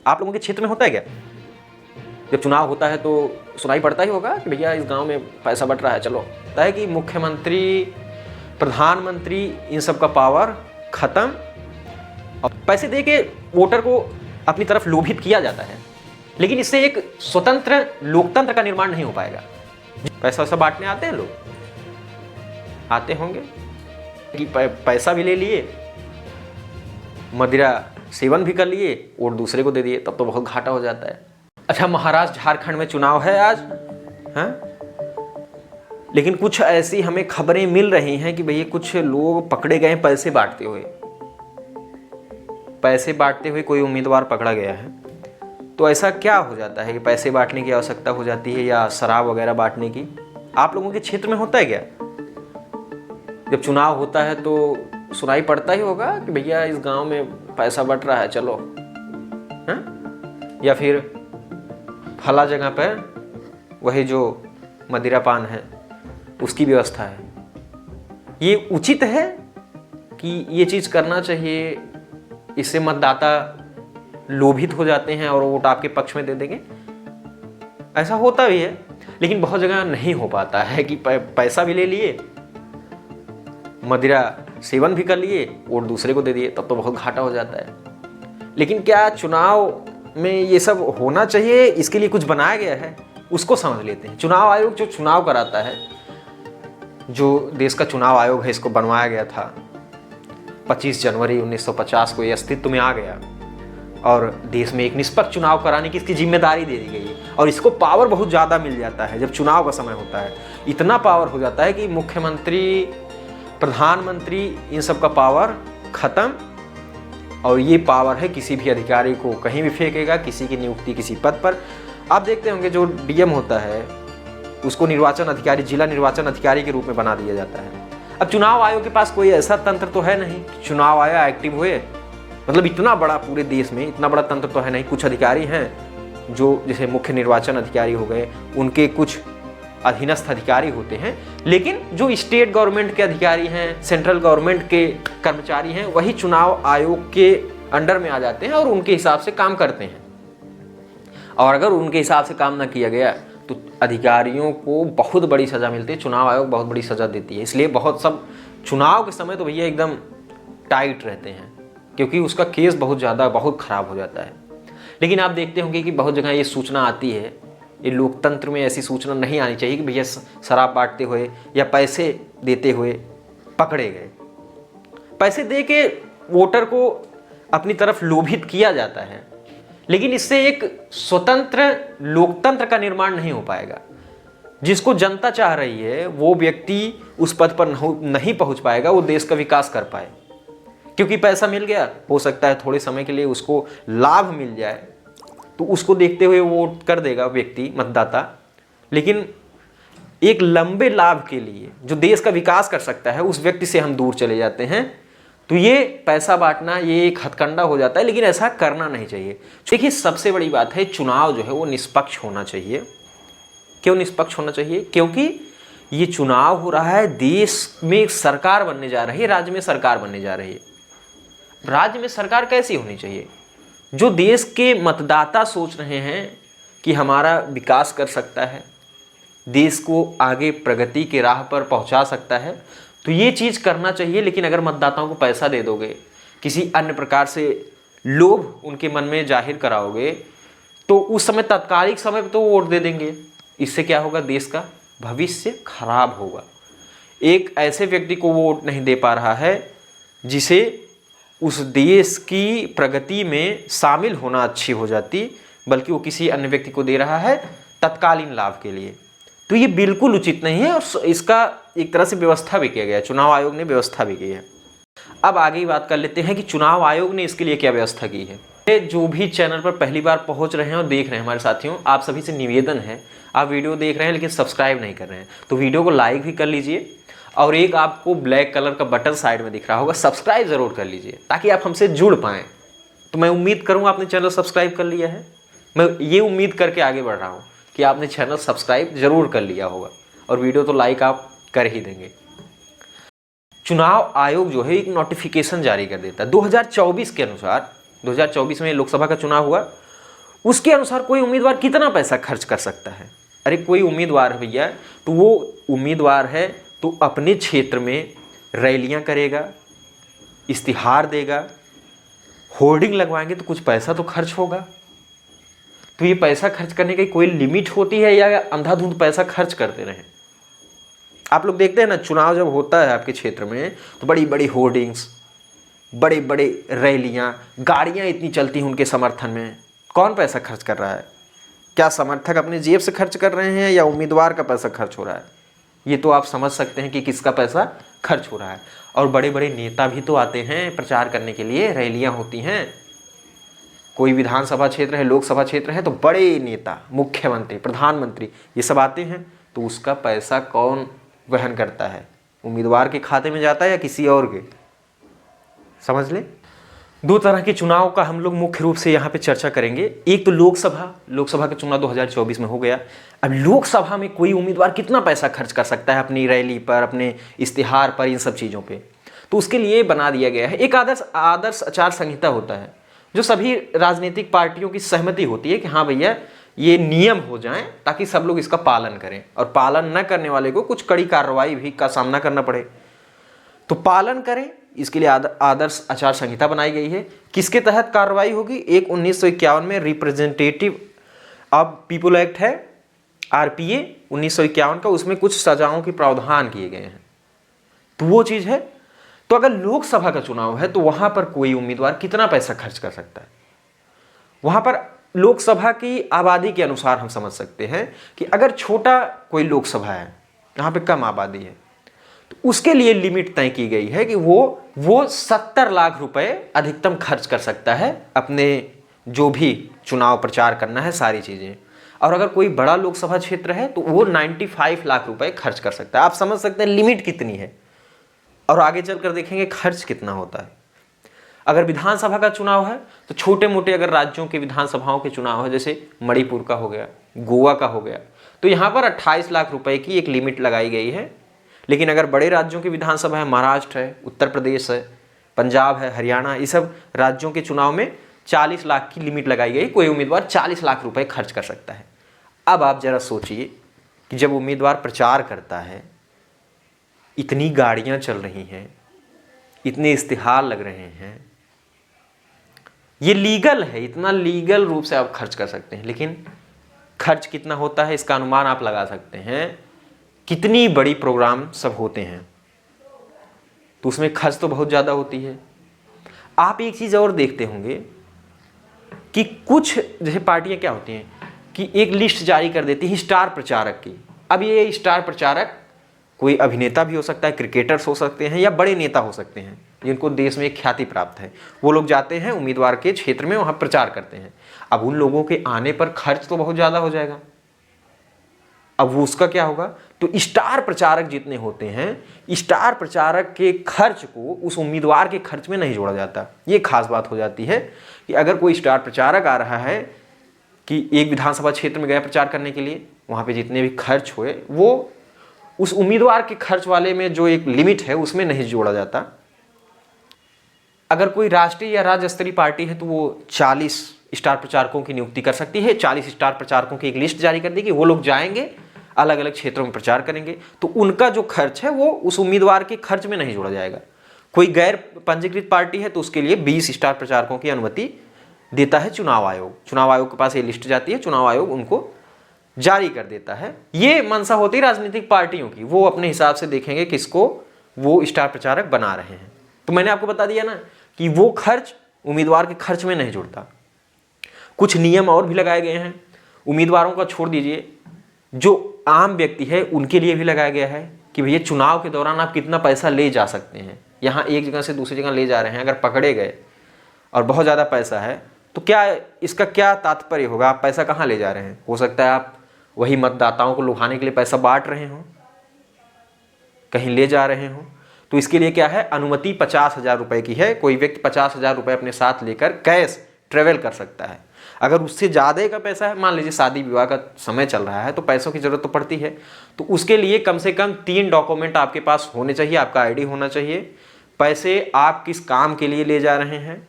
आप लोगों के क्षेत्र में होता है क्या? जब चुनाव होता है तो सुनाई पड़ता ही होगा कि भैया इस गांव में पैसा बट रहा है, चलो। होता है कि मुख्यमंत्री, प्रधानमंत्री, इन सब का पावर खत्म और पैसे दे के वोटर को अपनी तरफ लोभित किया जाता है, लेकिन इससे एक स्वतंत्र लोकतंत्र का निर्माण नहीं हो पाएगा। पैसा वैसा बांटने आते हैं लोग, आते होंगे कि पैसा भी ले लिए, मदिरा सेवन भी कर लिए और दूसरे को दे दिए, तब तो बहुत घाटा हो जाता है। अच्छा, महाराष्ट्र झारखंड में चुनाव है आज, हाँ, लेकिन कुछ ऐसी हमें खबरें मिल रही हैं कि भैया कुछ लोग पकड़े गए पैसे बांटते हुए। पैसे बांटते हुए कोई उम्मीदवार पकड़ा गया है, तो ऐसा क्या हो जाता है कि पैसे बांटने की आवश्यकता हो जाती है या शराब वगैरह बांटने की? आप लोगों के क्षेत्र में होता है क्या? जब चुनाव होता है तो सुनाई पड़ता ही होगा कि भैया इस गांव में पैसा बट रहा है, चलो, हाँ? या फिर फला जगह पर वही जो मदिरा पान है उसकी व्यवस्था है। ये उचित है कि ये चीज़ करना चाहिए? इससे मतदाता लोभित हो जाते हैं और वोट आपके पक्ष में दे देंगे। ऐसा होता भी है, लेकिन बहुत जगह नहीं हो पाता है कि पैसा भी ले लिए, मदिरा सेवन भी कर लिए और दूसरे को दे दिए, तब तो बहुत घाटा हो जाता है। लेकिन क्या चुनाव में ये सब होना चाहिए? इसके लिए कुछ बनाया गया है, उसको समझ लेते हैं। चुनाव आयोग जो चुनाव कराता है, जो देश का चुनाव आयोग है, इसको बनवाया गया था 25 जनवरी 1950 को ये अस्तित्व में आ गया और देश में एक निष्पक्ष चुनाव कराने की इसकी जिम्मेदारी दे दी गई है। और इसको पावर बहुत ज़्यादा मिल जाता है जब चुनाव का समय होता है। इतना पावर हो जाता है कि मुख्यमंत्री, प्रधानमंत्री, इन सब का पावर खत्म। और ये पावर है किसी भी अधिकारी को कहीं भी फेंकेगा, किसी की नियुक्ति किसी पद पर। आप देखते होंगे जो डीएम होता है उसको निर्वाचन अधिकारी, जिला निर्वाचन अधिकारी के रूप में बना दिया जाता है। अब चुनाव आयोग के पास कोई ऐसा तंत्र तो है नहीं, चुनाव आया एक्टिव हुए, मतलब इतना बड़ा पूरे देश में इतना बड़ा तंत्र तो है नहीं। कुछ अधिकारी हैं जो जैसे मुख्य निर्वाचन अधिकारी हो गए, उनके कुछ अधीनस्थ अधिकारी होते हैं, लेकिन जो स्टेट गवर्नमेंट के अधिकारी हैं, सेंट्रल गवर्नमेंट के कर्मचारी हैं, वही चुनाव आयोग के अंडर में आ जाते हैं और उनके हिसाब से काम करते हैं। और अगर उनके हिसाब से काम ना किया गया तो अधिकारियों को बहुत बड़ी सज़ा मिलती है। चुनाव आयोग बहुत बड़ी सज़ा देती है। इसलिए बहुत सब चुनाव के समय तो भैया एकदम टाइट रहते हैं, क्योंकि उसका केस बहुत ज़्यादा बहुत ख़राब हो जाता है। लेकिन आप देखते होंगे कि बहुत जगह ये सूचना आती है, ये लोकतंत्र में ऐसी सूचना नहीं आनी चाहिए कि भैया शराब बांटते हुए या पैसे देते हुए पकड़े गए। पैसे दे के वोटर को अपनी तरफ लोभित किया जाता है, लेकिन इससे एक स्वतंत्र लोकतंत्र का निर्माण नहीं हो पाएगा। जिसको जनता चाह रही है वो व्यक्ति उस पद पर नहीं पहुंच पाएगा, वो देश का विकास कर पाए। क्योंकि पैसा मिल गया, हो सकता है थोड़े समय के लिए उसको लाभ मिल जाए, तो उसको देखते हुए वोट कर देगा व्यक्ति, मतदाता। लेकिन एक लंबे लाभ के लिए जो देश का विकास कर सकता है उस व्यक्ति से हम दूर चले जाते हैं। तो ये पैसा बांटना ये एक हथकंडा हो जाता है, लेकिन ऐसा करना नहीं चाहिए। देखिए, सबसे बड़ी बात है चुनाव जो है वो निष्पक्ष होना चाहिए। क्यों निष्पक्ष होना चाहिए? क्योंकि ये चुनाव हो रहा है, देश में सरकार बनने जा रही है, राज्य में सरकार बनने जा रही है। राज्य में सरकार कैसी होनी चाहिए? जो देश के मतदाता सोच रहे हैं कि हमारा विकास कर सकता है, देश को आगे प्रगति के राह पर पहुंचा सकता है, तो ये चीज़ करना चाहिए। लेकिन अगर मतदाताओं को पैसा दे दोगे, किसी अन्य प्रकार से लोभ उनके मन में जाहिर कराओगे, तो उस समय तात्कालिक समय पर तो वोट दे देंगे। इससे क्या होगा? देश का भविष्य खराब होगा। एक ऐसे व्यक्ति को वोट नहीं दे पा रहा है जिसे उस देश की प्रगति में शामिल होना अच्छी हो जाती, बल्कि वो किसी अन्य व्यक्ति को दे रहा है तत्कालीन लाभ के लिए। तो ये बिल्कुल उचित नहीं है और इसका एक तरह से व्यवस्था भी किया गया है, चुनाव आयोग ने व्यवस्था भी की है। अब आगे बात कर लेते हैं कि चुनाव आयोग ने इसके लिए क्या व्यवस्था की है। जो भी चैनल पर पहली बार पहुंच रहे हैं और देख रहे हैं हमारे साथियों, आप सभी से निवेदन है, आप वीडियो देख रहे हैं लेकिन सब्सक्राइब नहीं कर रहे हैं, तो वीडियो को लाइक भी कर लीजिए और एक आपको ब्लैक कलर का बटन साइड में दिख रहा होगा, सब्सक्राइब जरूर कर लीजिए ताकि आप हमसे जुड़ पाएँ। तो मैं उम्मीद करूँगा आपने चैनल सब्सक्राइब कर लिया है। मैं ये उम्मीद करके आगे बढ़ रहा हूँ कि आपने चैनल सब्सक्राइब जरूर कर लिया होगा और वीडियो तो लाइक आप कर ही देंगे। चुनाव आयोग जो है एक नोटिफिकेशन जारी कर देता है 2024 के अनुसार। 2024 में लोकसभा का चुनाव हुआ उसके अनुसार कोई उम्मीदवार कितना पैसा खर्च कर सकता है। अरे कोई उम्मीदवार है भैया, तो वो उम्मीदवार है तो अपने क्षेत्र में रैलियां करेगा, इश्तिहार देगा, होर्डिंग लगवाएंगे तो कुछ पैसा तो खर्च होगा। तो ये पैसा खर्च करने की कोई लिमिट होती है या अंधाधुंध पैसा खर्च करते रहें? आप लोग देखते हैं ना, चुनाव जब होता है आपके क्षेत्र में तो बड़ी बड़ी होर्डिंग्स, बड़े बड़े रैलियां, गाड़ियां इतनी चलती हैं उनके समर्थन में। कौन पैसा खर्च कर रहा है? क्या समर्थक अपने जेब से खर्च कर रहे हैं या उम्मीदवार का पैसा खर्च हो रहा है? ये तो आप समझ सकते हैं कि किसका पैसा खर्च हो रहा है। और बड़े बड़े नेता भी तो आते हैं प्रचार करने के लिए, रैलियां होती हैं। कोई विधानसभा क्षेत्र है, लोकसभा क्षेत्र है, तो बड़े नेता, मुख्यमंत्री, प्रधानमंत्री, ये सब आते हैं। तो उसका पैसा कौन वहन करता है? उम्मीदवार के खाते में जाता है या किसी और के? समझ लें। दो तरह के चुनाव का हम लोग मुख्य रूप से यहाँ पे चर्चा करेंगे। एक तो लोकसभा का चुनाव 2024 में हो गया। अब लोकसभा में कोई उम्मीदवार कितना पैसा खर्च कर सकता है अपनी रैली पर, अपने इश्तिहार पर, इन सब चीज़ों पे? तो उसके लिए बना दिया गया है एक आदर्श आचार संहिता होता है, जो सभी राजनीतिक पार्टियों की सहमति होती है कि हाँ भैया ये नियम हो जाएं ताकि सब लोग इसका पालन करें, और पालन न करने वाले को कुछ कड़ी कार्रवाई भी का सामना करना पड़े। तो पालन करें, इसके लिए आदर्श आचार संहिता बनाई गई है। किसके तहत कार्रवाई होगी? एक 1951 में रिप्रेजेंटेटिव ऑफ पीपुल एक्ट है, आरपीए 1951 का, उसमें कुछ सजाओं के प्रावधान किए गए हैं। तो वो चीज़ है। तो अगर लोकसभा का चुनाव है तो वहां पर कोई उम्मीदवार कितना पैसा खर्च कर सकता है? वहां पर लोकसभा की आबादी के अनुसार हम समझ सकते हैं कि अगर छोटा कोई लोकसभा है, यहाँ पे कम आबादी है, तो उसके लिए लिमिट तय की गई है कि वो 70 लाख रुपए अधिकतम खर्च कर सकता है अपने जो भी चुनाव प्रचार करना है, सारी चीज़ें। और अगर कोई बड़ा लोकसभा क्षेत्र है तो वो 95 लाख रुपए खर्च कर सकता है। आप समझ सकते हैं लिमिट कितनी है। और आगे चलकर देखेंगे खर्च कितना होता है। अगर विधानसभा का चुनाव है तो छोटे मोटे अगर राज्यों के विधानसभाओं के चुनाव है, जैसे मणिपुर का हो गया, गोवा का हो गया, तो यहाँ पर 28 लाख रुपए की एक लिमिट लगाई गई है। लेकिन अगर बड़े राज्यों की विधानसभा है, महाराष्ट्र है, उत्तर प्रदेश है, पंजाब है, हरियाणा, ये सब राज्यों के चुनाव में 40 लाख की लिमिट लगाई गई। कोई उम्मीदवार 40 लाख रुपए खर्च कर सकता है। अब आप जरा सोचिए कि जब उम्मीदवार प्रचार करता है, इतनी गाड़ियां चल रही हैं, इतने इश्तिहार लग रहे हैं, ये लीगल है, इतना लीगल रूप से आप खर्च कर सकते हैं। लेकिन खर्च कितना होता है इसका अनुमान आप लगा सकते हैं। कितनी बड़ी प्रोग्राम सब होते हैं तो उसमें खर्च तो बहुत ज़्यादा होती है। आप एक चीज़ और देखते होंगे कि कुछ जैसे पार्टियां क्या होती हैं कि एक लिस्ट जारी कर देती है स्टार प्रचारक की। अब ये स्टार प्रचारक कोई अभिनेता भी हो सकता है, क्रिकेटर्स हो सकते हैं, या बड़े नेता हो सकते हैं जिनको देश में एक ख्याति प्राप्त है। वो लोग जाते हैं उम्मीदवार के क्षेत्र में, वहाँ प्रचार करते हैं। अब उन लोगों के आने पर खर्च तो बहुत ज़्यादा हो जाएगा। अब वो उसका क्या होगा? तो स्टार प्रचारक जितने होते हैं, स्टार प्रचारक के खर्च को उस उम्मीदवार के खर्च में नहीं जोड़ा जाता। ये खास बात हो जाती है कि अगर कोई स्टार प्रचारक आ रहा है कि एक विधानसभा क्षेत्र में गया प्रचार करने के लिए, वहाँ पे जितने भी खर्च हुए वो उस उम्मीदवार के खर्च वाले में जो एक लिमिट है उसमें नहीं जोड़ा जाता। अगर कोई राष्ट्रीय या राज्य स्तरीय पार्टी है तो वो 40 स्टार प्रचारकों की नियुक्ति कर सकती है। 40 स्टार प्रचारकों की एक लिस्ट जारी कर देगी, वो लोग जाएंगे अलग अलग क्षेत्रों में प्रचार करेंगे, तो उनका जो खर्च है वो उस उम्मीदवार के खर्च में नहीं जोड़ा जाएगा। कोई गैर पंजीकृत पार्टी है तो उसके लिए 20 स्टार प्रचारकों की अनुमति देता है चुनाव आयोग। चुनाव आयोग के पास ये लिस्ट जाती है, चुनाव आयोग उनको जारी कर देता है। ये मंशा होती है राजनीतिक पार्टियों की, वो अपने हिसाब से देखेंगे किसको वो स्टार प्रचारक बना रहे हैं। तो मैंने आपको बता दिया ना कि वो खर्च उम्मीदवार के खर्च में नहीं जुड़ता। कुछ नियम और भी लगाए गए हैं, उम्मीदवारों का छोड़ दीजिए, जो आम व्यक्ति है उनके लिए भी लगाया गया है कि भैया चुनाव के दौरान आप कितना पैसा ले जा सकते हैं। यहाँ एक जगह से दूसरी जगह ले जा रहे हैं, अगर पकड़े गए और बहुत ज़्यादा पैसा है तो क्या इसका क्या तात्पर्य होगा? आप पैसा कहाँ ले जा रहे हैं? हो सकता है आप वही मतदाताओं को लुभाने के लिए पैसा बांट रहे हो, कहीं ले जा रहे हो। तो इसके लिए क्या है, अनुमति 50,000 रुपये की है। कोई व्यक्ति 50,000 रुपये अपने साथ लेकर कैश ट्रेवल कर सकता है। अगर उससे ज़्यादा का पैसा है, मान लीजिए शादी विवाह का समय चल रहा है तो पैसों की ज़रूरत तो पड़ती है, तो उसके लिए कम से कम 3 डॉक्यूमेंट आपके पास होने चाहिए। आपका आईडी होना चाहिए, पैसे आप किस काम के लिए ले जा रहे हैं,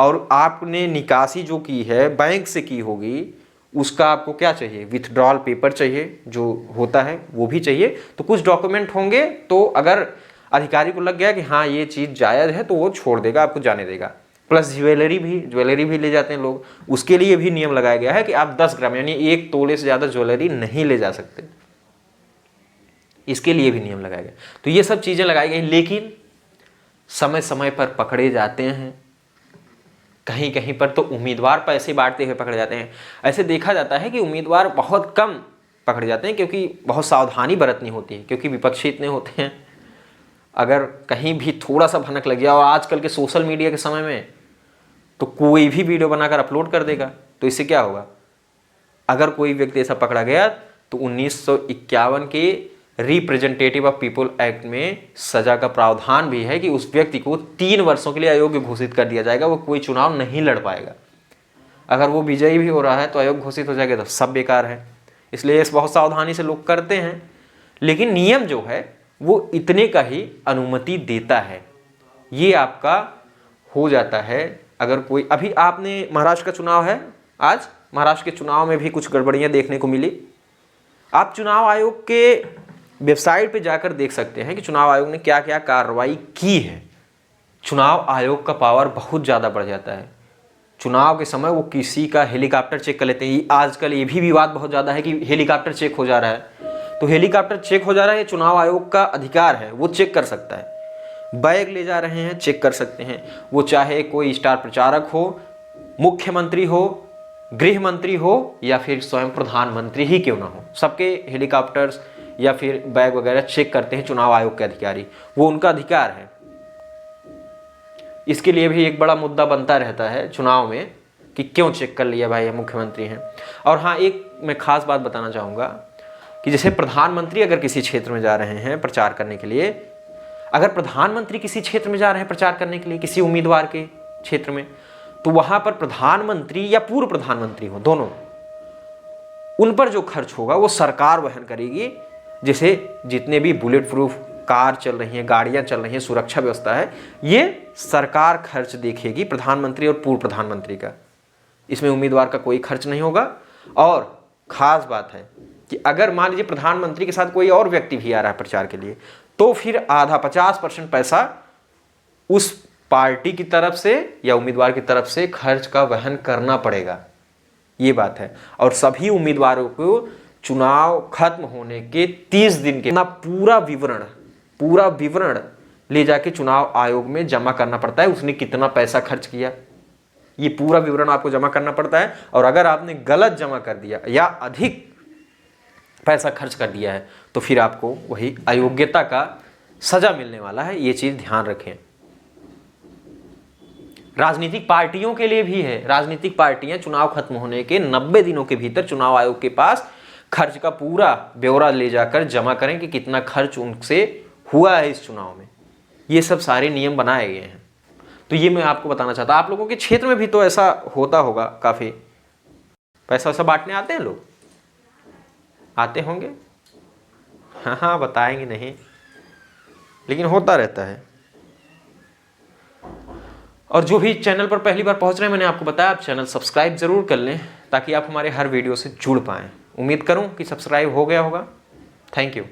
और आपने निकासी जो की है बैंक से की होगी, उसका आपको क्या चाहिए, विथड्रॉल पेपर चाहिए, जो होता है वो भी चाहिए। तो कुछ डॉक्यूमेंट होंगे, तो अगर अधिकारी को लग गया कि हाँ ये चीज़ जायज़ है तो वो छोड़ देगा, आपको जाने देगा। प्लस ज्वेलरी भी ले जाते हैं लोग, उसके लिए भी नियम लगाया गया है कि आप 10 ग्राम यानी 1 तोले से ज़्यादा ज्वेलरी नहीं ले जा सकते, इसके लिए भी नियम लगाया गया। तो ये सब चीज़ें लगाई गई, लेकिन समय समय पर पकड़े जाते हैं। कहीं कहीं पर तो उम्मीदवार पैसे बांटते हुए पकड़े जाते हैं। ऐसे देखा जाता है कि उम्मीदवार बहुत कम पकड़े जाते हैं, क्योंकि बहुत सावधानी बरतनी होती है, क्योंकि विपक्षी इतने होते हैं। अगर कहीं भी थोड़ा सा भनक लग गया, और आजकल के सोशल मीडिया के समय में तो कोई भी वीडियो बनाकर अपलोड कर देगा, तो इससे क्या होगा, अगर कोई व्यक्ति ऐसा पकड़ा गया तो 1951 के रिप्रेजेंटेटिव ऑफ पीपल एक्ट में सजा का प्रावधान भी है कि उस व्यक्ति को 3 वर्षों के लिए अयोग्य घोषित कर दिया जाएगा, वो कोई चुनाव नहीं लड़ पाएगा। अगर वो विजयी भी हो रहा है तो अयोग्य घोषित हो जाएगा, तो सब बेकार है। इसलिए इस बहुत सावधानी से लोग करते हैं, लेकिन नियम जो है वो इतने का ही अनुमति देता है। ये आपका हो जाता है। अगर कोई, अभी आपने महाराष्ट्र का चुनाव है, आज महाराष्ट्र के चुनाव में भी कुछ गड़बड़ियां देखने को मिली। आप चुनाव आयोग के वेबसाइट पे जाकर देख सकते हैं कि चुनाव आयोग ने क्या क्या कार्रवाई की है। चुनाव आयोग का पावर बहुत ज़्यादा बढ़ जाता है। चुनाव के समय वो किसी का हेलीकॉप्टर चेक कर लेते हैं। आजकल ये भी विवाद बहुत ज़्यादा है कि हेलीकॉप्टर चेक हो जा रहा है, तो हेलीकॉप्टर चेक हो जा रहा है, ये चुनाव आयोग का अधिकार है, वो चेक कर सकता है। बैग ले जा रहे हैं, चेक कर सकते हैं। वो चाहे कोई स्टार प्रचारक हो, मुख्यमंत्री हो, गृह मंत्री हो, या फिर स्वयं प्रधानमंत्री ही क्यों ना हो, सबके हेलीकॉप्टर्स या फिर बैग वगैरह चेक करते हैं चुनाव आयोग के अधिकारी। वो उनका अधिकार है। इसके लिए भी एक बड़ा मुद्दा बनता रहता है चुनाव में कि क्यों चेक कर लिया भाई, ये मुख्यमंत्री हैं। और हाँ, एक मैं खास बात बताना चाहूँगा कि जैसे प्रधानमंत्री अगर किसी क्षेत्र में जा रहे हैं प्रचार करने के लिए, अगर प्रधानमंत्री किसी क्षेत्र में जा रहे हैं प्रचार करने के लिए, किसी उम्मीदवार के क्षेत्र में, तो वहां पर प्रधानमंत्री या पूर्व प्रधानमंत्री हो, दोनों, उन पर जो खर्च होगा वो सरकार वहन करेगी। जैसे जितने भी बुलेट प्रूफ कार चल रही हैं, गाड़ियां चल रही हैं, सुरक्षा व्यवस्था है, ये सरकार खर्च देखेगी, प्रधानमंत्री और पूर्व प्रधानमंत्री का। इसमें उम्मीदवार का कोई खर्च नहीं होगा। और खास बात है कि अगर मान लीजिए प्रधानमंत्री के साथ कोई और व्यक्ति भी आ रहा है प्रचार के लिए, तो फिर आधा 50% पैसा उस पार्टी की तरफ से या उम्मीदवार की तरफ से खर्च का वहन करना पड़ेगा। ये बात है। और सभी उम्मीदवारों को चुनाव खत्म होने के 30 दिन के पूरा विवरण ले जाके चुनाव आयोग में जमा करना पड़ता है। उसने कितना पैसा खर्च किया, ये पूरा विवरण आपको जमा करना पड़ता है। और अगर आपने गलत जमा कर दिया या अधिक पैसा खर्च कर दिया है तो फिर आपको वही अयोग्यता का सजा मिलने वाला है। ये चीज ध्यान रखें। राजनीतिक पार्टियों के लिए भी है। राजनीतिक पार्टियां चुनाव खत्म होने के 90 दिनों के भीतर चुनाव आयोग के पास खर्च का पूरा ब्यौरा ले जाकर जमा करें कि कितना खर्च उनसे हुआ है इस चुनाव में। ये सब सारे नियम बनाए गए हैं। तो ये मैं आपको बताना चाहता। आप लोगों के क्षेत्र में भी तो ऐसा होता होगा, काफी पैसा वैसा बांटने आते हैं लोग, आते होंगे। हाँ, बताएंगे नहीं, लेकिन होता रहता है। और जो भी चैनल पर पहली बार पहुंच रहे हैं, मैंने आपको बताया आप चैनल सब्सक्राइब जरूर कर लें ताकि आप हमारे हर वीडियो से जुड़ पाएं। उम्मीद करूं कि सब्सक्राइब हो गया होगा। Thank you.